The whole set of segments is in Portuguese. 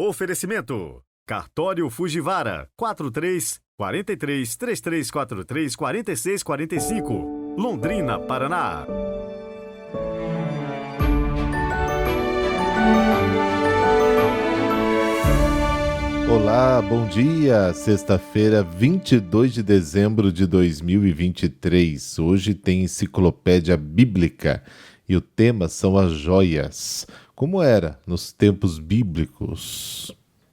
Oferecimento: Cartório Fujiwara, 43-3343-4645, Londrina, Paraná. Olá, bom dia! Sexta-feira, 22 de dezembro de 2023. Hoje tem Enciclopédia Bíblica e o tema são as joias, como era nos tempos bíblicos.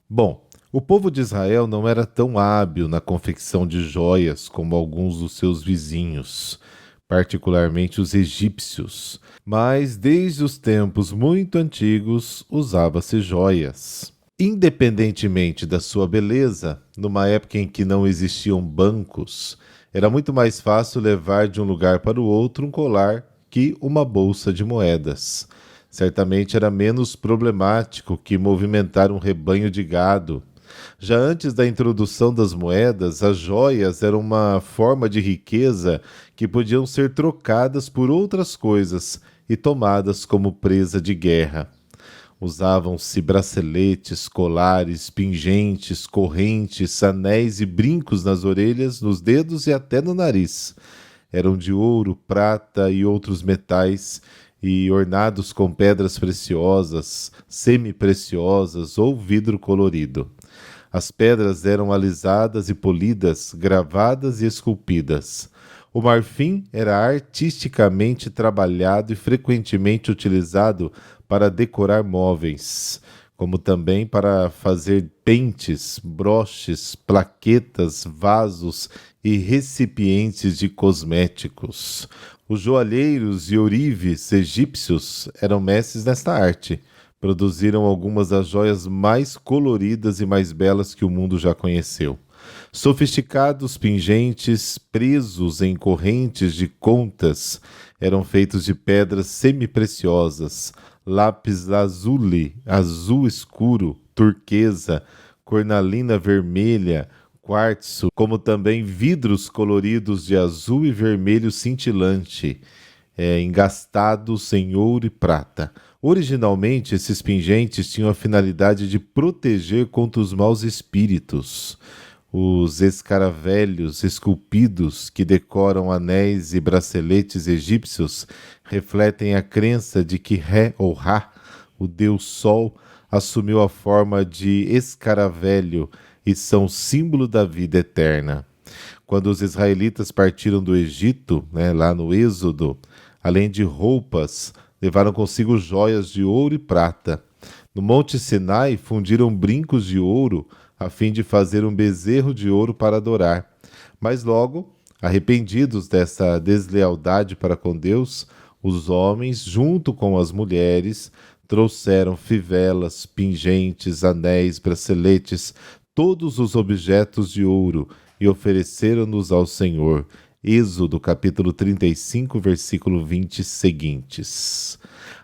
Bom, o povo de Israel não era tão hábil na confecção de joias como alguns dos seus vizinhos, particularmente os egípcios, mas desde os tempos muito antigos usava-se joias. Independentemente da sua beleza, numa época em que não existiam bancos, era muito mais fácil levar de um lugar para o outro um colar que uma bolsa de moedas. Certamente era menos problemático que movimentar um rebanho de gado. Já antes da introdução das moedas, as joias eram uma forma de riqueza que podiam ser trocadas por outras coisas e tomadas como presa de guerra. Usavam-se braceletes, colares, pingentes, correntes, anéis e brincos nas orelhas, nos dedos e até no nariz. Eram de ouro, prata e outros metais e ornados com pedras preciosas, semi-preciosas ou vidro colorido. As pedras eram alisadas e polidas, gravadas e esculpidas. O marfim era artisticamente trabalhado e frequentemente utilizado para decorar móveis, como também para fazer pentes, broches, plaquetas, vasos e recipientes de cosméticos. Os joalheiros e ourives egípcios eram mestres nesta arte. Produziram algumas das joias mais coloridas e mais belas que o mundo já conheceu. Sofisticados pingentes presos em correntes de contas eram feitos de pedras semi-preciosas, lápis lazuli, azul escuro, turquesa, cornalina vermelha, quartzo, como também vidros coloridos de azul e vermelho cintilante, engastados em ouro e prata. Originalmente, esses pingentes tinham a finalidade de proteger contra os maus espíritos. Os escaravelhos esculpidos que decoram anéis e braceletes egípcios refletem a crença de que Ré ou Ra, o deus Sol, assumiu a forma de escaravelho e são símbolo da vida eterna. Quando os israelitas partiram do Egito, lá no Êxodo, além de roupas, levaram consigo joias de ouro e prata. No Monte Sinai, fundiram brincos de ouro a fim de fazer um bezerro de ouro para adorar. Mas logo, arrependidos dessa deslealdade para com Deus, os homens, junto com as mulheres, trouxeram fivelas, pingentes, anéis, braceletes, todos os objetos de ouro e ofereceram-nos ao Senhor. Êxodo, capítulo 35, versículo 20 seguintes.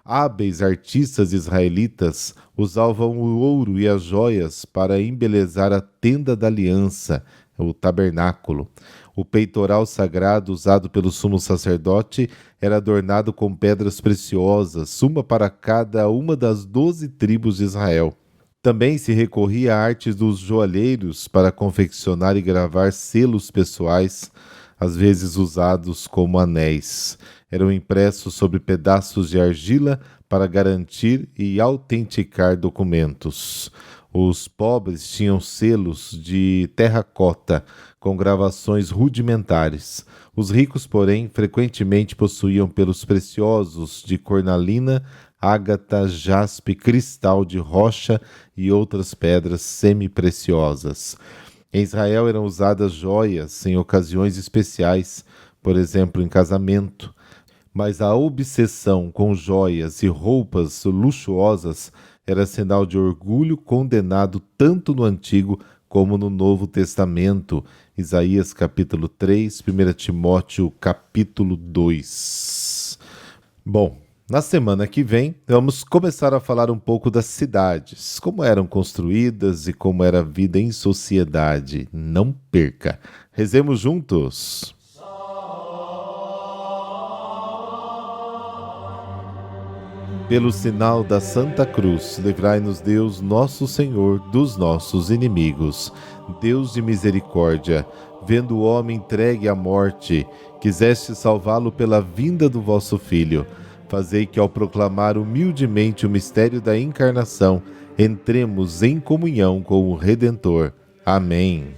Hábeis artistas israelitas usavam o ouro e as joias para embelezar a tenda da aliança, o tabernáculo. O peitoral sagrado usado pelo sumo sacerdote era adornado com pedras preciosas, uma para cada uma das 12 tribos de Israel. Também se recorria a artes dos joalheiros para confeccionar e gravar selos pessoais, às vezes usados como anéis. Eram impressos sobre pedaços de argila para garantir e autenticar documentos. Os pobres tinham selos de terracota com gravações rudimentares. Os ricos, porém, frequentemente possuíam pelos preciosos de cornalina, ágata, jaspe, cristal de rocha e outras pedras semi-preciosas. Em Israel eram usadas joias em ocasiões especiais, por exemplo, em casamento. Mas a obsessão com joias e roupas luxuosas era sinal de orgulho condenado tanto no Antigo como no Novo Testamento. Isaías capítulo 3, 1 Timóteo capítulo 2. Bom, na semana que vem vamos começar a falar um pouco das cidades, como eram construídas e como era a vida em sociedade. Não perca! Rezemos juntos! Pelo sinal da Santa Cruz, livrai-nos Deus, nosso Senhor, dos nossos inimigos. Deus de misericórdia, vendo o homem entregue à morte, quiseste salvá-lo pela vinda do vosso Filho. Fazei que, ao proclamar humildemente o mistério da encarnação, entremos em comunhão com o Redentor. Amém.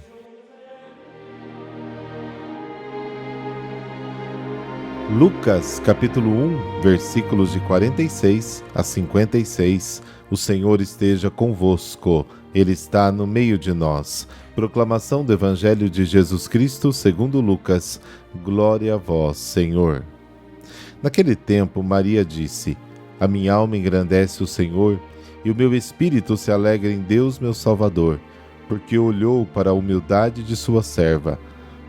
Lucas, capítulo 1, versículos de 46 a 56. O Senhor esteja convosco, Ele está no meio de nós. Proclamação do Evangelho de Jesus Cristo segundo Lucas. Glória a vós, Senhor. Naquele tempo, Maria disse: A minha alma engrandece o Senhor, e o meu espírito se alegra em Deus, meu Salvador, porque olhou para a humildade de sua serva.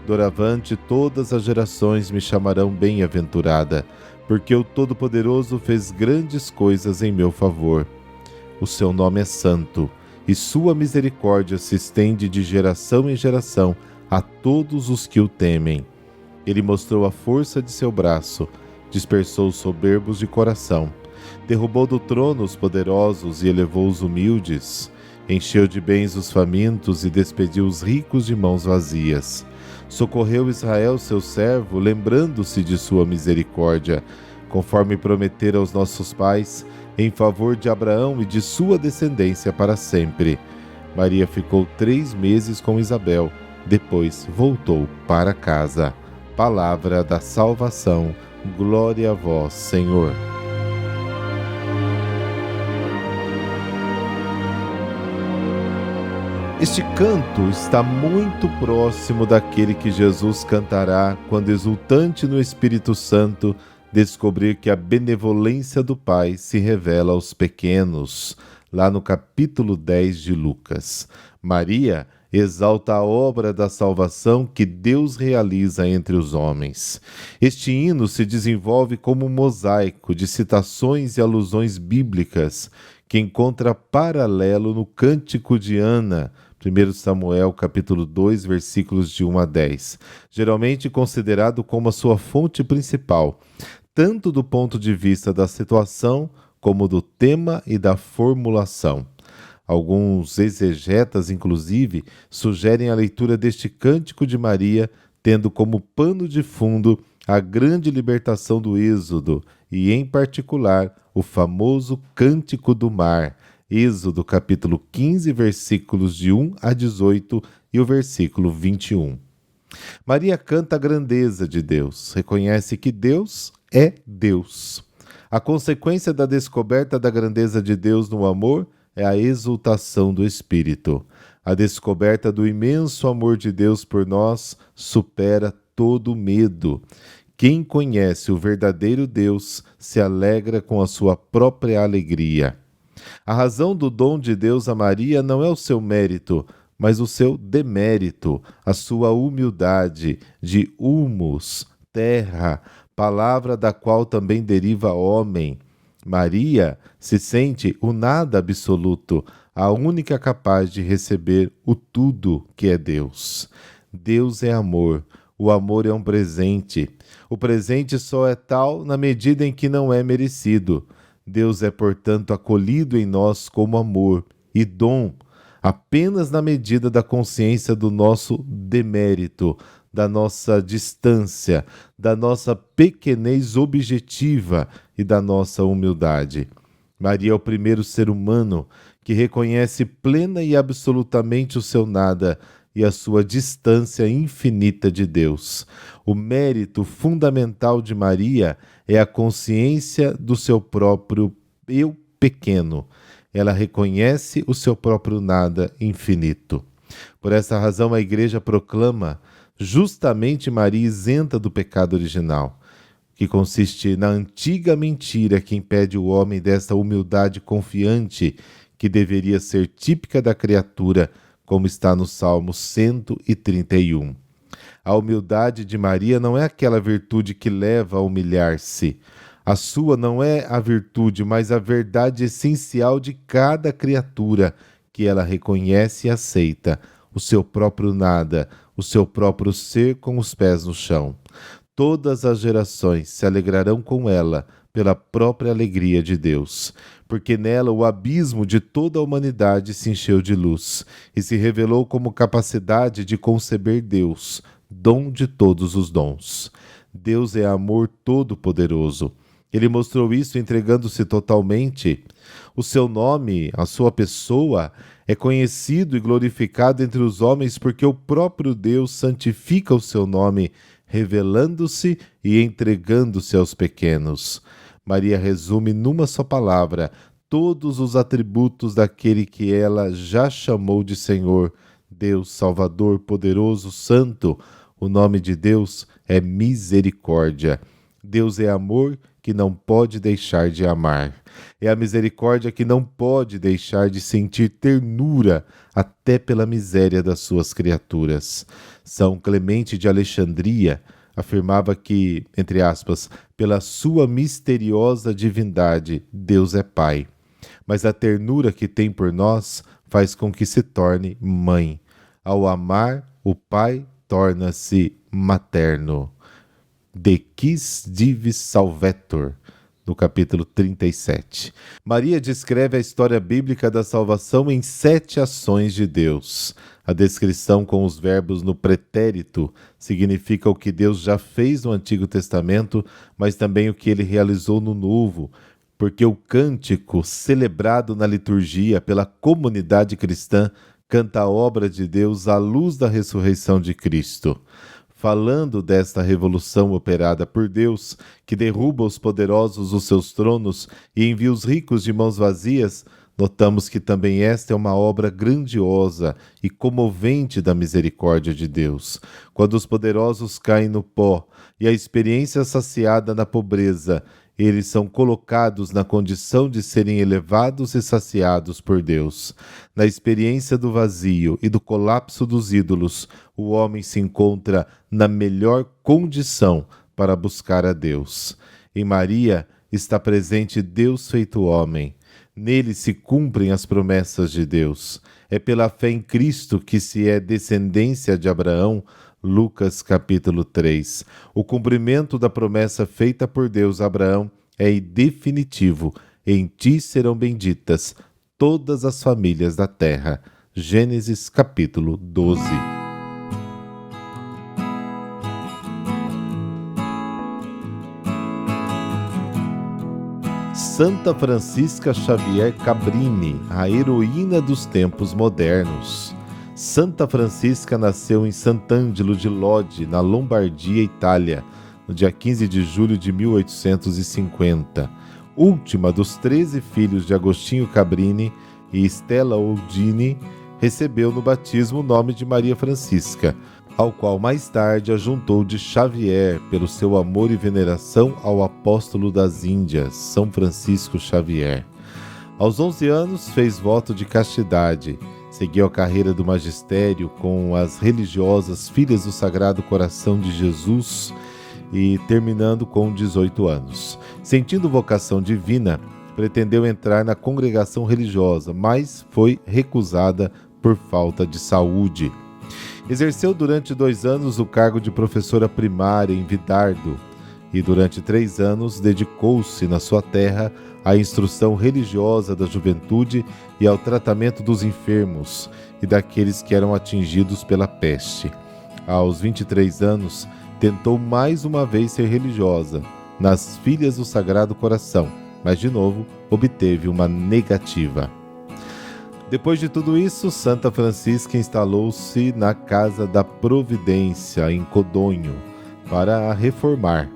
Doravante todas as gerações me chamarão bem-aventurada, porque o Todo-Poderoso fez grandes coisas em meu favor. O seu nome é santo, e sua misericórdia se estende de geração em geração a todos os que o temem. Ele mostrou a força de seu braço, dispersou os soberbos de coração, derrubou do trono os poderosos e elevou os humildes, encheu de bens os famintos e despediu os ricos de mãos vazias. Socorreu Israel, seu servo, lembrando-se de sua misericórdia, conforme prometera aos nossos pais, em favor de Abraão e de sua descendência para sempre. Maria ficou 3 meses com Isabel, depois voltou para casa. Palavra da salvação. Glória a vós, Senhor. Este canto está muito próximo daquele que Jesus cantará quando, exultante no Espírito Santo, descobrir que a benevolência do Pai se revela aos pequenos, lá no capítulo 10 de Lucas. Maria exalta a obra da salvação que Deus realiza entre os homens. Este hino se desenvolve como um mosaico de citações e alusões bíblicas que encontra paralelo no Cântico de Ana, 1 Samuel, capítulo 2, versículos de 1 a 10, geralmente considerado como a sua fonte principal, tanto do ponto de vista da situação como do tema e da formulação. Alguns exegetas, inclusive, sugerem a leitura deste Cântico de Maria, tendo como pano de fundo a grande libertação do Êxodo e, em particular, o famoso Cântico do Mar, Êxodo capítulo 15, versículos de 1 a 18 e o versículo 21. Maria canta a grandeza de Deus, reconhece que Deus é Deus. A consequência da descoberta da grandeza de Deus no amor é a exultação do Espírito. A descoberta do imenso amor de Deus por nós supera todo medo. Quem conhece o verdadeiro Deus se alegra com a sua própria alegria. A razão do dom de Deus a Maria não é o seu mérito, mas o seu demérito, a sua humildade, de humus, terra, palavra da qual também deriva homem. Maria se sente o nada absoluto, a única capaz de receber o tudo que é Deus. Deus é amor, o amor é um presente. O presente só é tal na medida em que não é merecido. Deus é, portanto, acolhido em nós como amor e dom, apenas na medida da consciência do nosso demérito, da nossa distância, da nossa pequenez objetiva e da nossa humildade. Maria é o primeiro ser humano que reconhece plena e absolutamente o seu nada e a sua distância infinita de Deus. O mérito fundamental de Maria é a consciência do seu próprio eu pequeno. Ela reconhece o seu próprio nada infinito. Por essa razão, a Igreja proclama justamente Maria isenta do pecado original, que consiste na antiga mentira que impede o homem desta humildade confiante que deveria ser típica da criatura, como está no Salmo 131. A humildade de Maria não é aquela virtude que leva a humilhar-se. A sua não é a virtude, mas a verdade essencial de cada criatura, que ela reconhece e aceita, o seu próprio nada, o seu próprio ser com os pés no chão. Todas as gerações se alegrarão com ela, pela própria alegria de Deus, porque nela o abismo de toda a humanidade se encheu de luz e se revelou como capacidade de conceber Deus, dom de todos os dons. Deus é amor todo-poderoso. Ele mostrou isso entregando-se totalmente. O seu nome, a sua pessoa, é conhecido e glorificado entre os homens porque o próprio Deus santifica o seu nome, revelando-se e entregando-se aos pequenos. Maria resume numa só palavra todos os atributos daquele que ela já chamou de Senhor, Deus Salvador, poderoso, santo. O nome de Deus é misericórdia. Deus é amor que não pode deixar de amar. É a misericórdia que não pode deixar de sentir ternura até pela miséria das suas criaturas. São Clemente de Alexandria afirmava que, entre aspas, pela sua misteriosa divindade, Deus é Pai. Mas a ternura que tem por nós faz com que se torne mãe. Ao amar, o Pai torna-se materno. De quis divis salvetur, no capítulo 37. Maria descreve a história bíblica da salvação em 7 ações de Deus. A descrição com os verbos no pretérito significa o que Deus já fez no Antigo Testamento, mas também o que ele realizou no Novo, porque o cântico celebrado na liturgia pela comunidade cristã canta a obra de Deus à luz da ressurreição de Cristo. Falando desta revolução operada por Deus, que derruba os poderosos dos seus tronos e envia os ricos de mãos vazias, notamos que também esta é uma obra grandiosa e comovente da misericórdia de Deus. Quando os poderosos caem no pó e a experiência saciada na pobreza, eles são colocados na condição de serem elevados e saciados por Deus. Na experiência do vazio e do colapso dos ídolos, o homem se encontra na melhor condição para buscar a Deus. Em Maria está presente Deus feito homem. Nele se cumprem as promessas de Deus. É pela fé em Cristo que se é descendência de Abraão, Lucas capítulo 3. O cumprimento da promessa feita por Deus a Abraão é definitivo. Em ti serão benditas todas as famílias da terra. Gênesis capítulo 12. Santa Francisca Xavier Cabrini, a heroína dos tempos modernos. Santa Francisca nasceu em Sant'Angelo de Lodi, na Lombardia, Itália, no dia 15 de julho de 1850. Última dos 13 filhos de Agostinho Cabrini e Stella Oldini, recebeu no batismo o nome de Maria Francisca, ao qual mais tarde ajuntou de Xavier pelo seu amor e veneração ao apóstolo das Índias, São Francisco Xavier. Aos 11 anos fez voto de castidade. Seguiu a carreira do magistério com as religiosas Filhas do Sagrado Coração de Jesus e terminando com 18 anos. Sentindo vocação divina, pretendeu entrar na congregação religiosa, mas foi recusada por falta de saúde. Exerceu durante 2 anos o cargo de professora primária em Vidardo e durante 3 anos dedicou-se na sua terra à instrução religiosa da juventude e ao tratamento dos enfermos e daqueles que eram atingidos pela peste. Aos 23 anos, tentou mais uma vez ser religiosa, nas Filhas do Sagrado Coração, mas de novo obteve uma negativa. Depois de tudo isso, Santa Francisca instalou-se na Casa da Providência, em Codonho, para a reformar,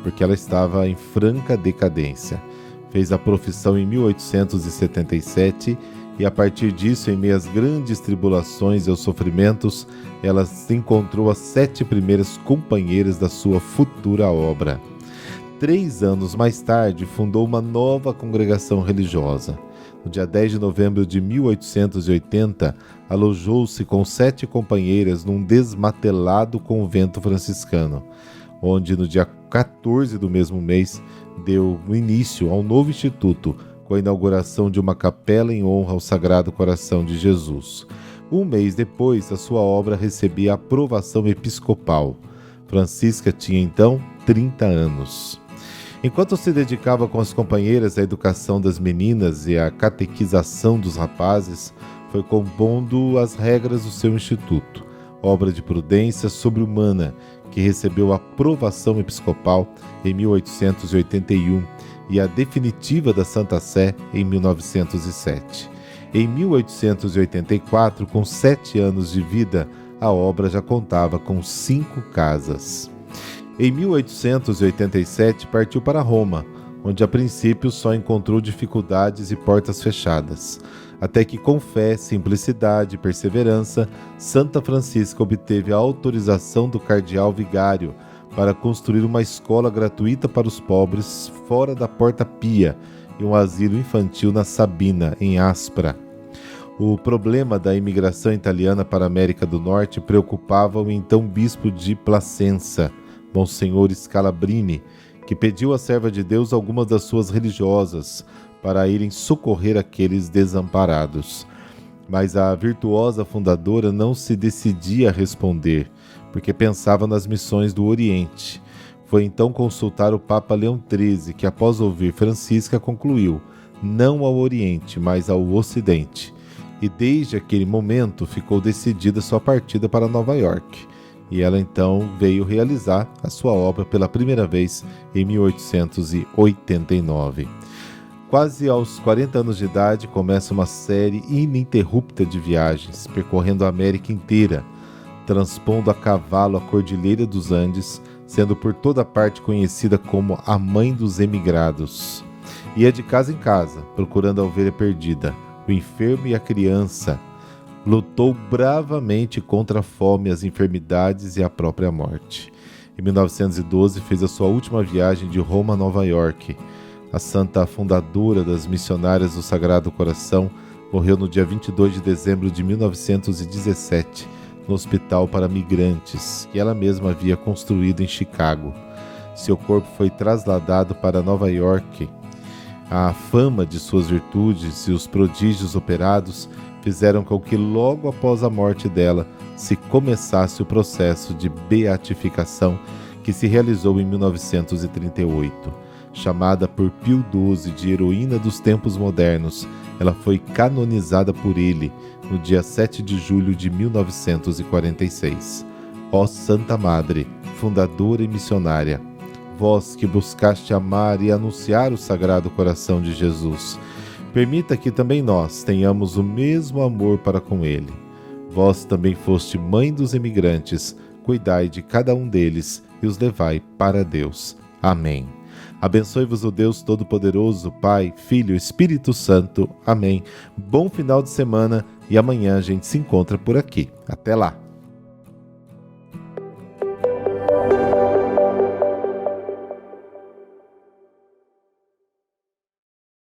porque ela estava em franca decadência. Fez a profissão em 1877 e, a partir disso, em meio às grandes tribulações e aos sofrimentos, ela se encontrou as 7 primeiras companheiras da sua futura obra. 3 anos mais tarde, fundou uma nova congregação religiosa. No dia 10 de novembro de 1880, alojou-se com 7 companheiras num desmatelado convento franciscano, onde no dia 14 do mesmo mês deu início ao novo instituto, com a inauguração de uma capela em honra ao Sagrado Coração de Jesus. 1 mês depois, a sua obra recebia a aprovação episcopal. Francisca tinha então 30 anos. Enquanto se dedicava com as companheiras à educação das meninas e à catequização dos rapazes, foi compondo as regras do seu instituto, obra de prudência sobre-humana, que recebeu a aprovação episcopal em 1881 e a definitiva da Santa Sé em 1907. Em 1884, com 7 anos de vida, a obra já contava com 5 casas. Em 1887, partiu para Roma, onde a princípio só encontrou dificuldades e portas fechadas, até que com fé, simplicidade e perseverança, Santa Francisca obteve a autorização do cardeal vigário para construir uma escola gratuita para os pobres fora da Porta Pia e um asilo infantil na Sabina, em Aspra. O problema da imigração italiana para a América do Norte preocupava o então bispo de Placença, Monsenhor Scalabrini, que pediu à serva de Deus algumas das suas religiosas para irem socorrer aqueles desamparados. Mas a virtuosa fundadora não se decidia a responder, porque pensava nas missões do Oriente. Foi então consultar o Papa Leão XIII, que após ouvir Francisca concluiu, não ao Oriente, mas ao Ocidente. E desde aquele momento ficou decidida sua partida para Nova York. E ela então veio realizar a sua obra pela primeira vez em 1889. Quase aos 40 anos de idade, começa uma série ininterrupta de viagens, percorrendo a América inteira, transpondo a cavalo a Cordilheira dos Andes, sendo por toda parte conhecida como a Mãe dos Emigrados. Ia de casa em casa, procurando a ovelha perdida, o enfermo e a criança. Lutou bravamente contra a fome, as enfermidades e a própria morte. Em 1912, fez a sua última viagem de Roma a Nova York. A santa fundadora das Missionárias do Sagrado Coração morreu no dia 22 de dezembro de 1917, no hospital para migrantes, que ela mesma havia construído em Chicago. Seu corpo foi trasladado para Nova York. A fama de suas virtudes e os prodígios operados fizeram com que logo após a morte dela se começasse o processo de beatificação que se realizou em 1938. Chamada por Pio XII de heroína dos tempos modernos, ela foi canonizada por ele no dia 7 de julho de 1946. Ó Santa Madre, fundadora e missionária, vós que buscaste amar e anunciar o Sagrado Coração de Jesus, permita que também nós tenhamos o mesmo amor para com ele. Vós também foste mãe dos emigrantes, cuidai de cada um deles e os levai para Deus. Amém. Abençoe-vos o Deus Todo-Poderoso, Pai, Filho e Espírito Santo. Amém. Bom final de semana e amanhã a gente se encontra por aqui. Até lá.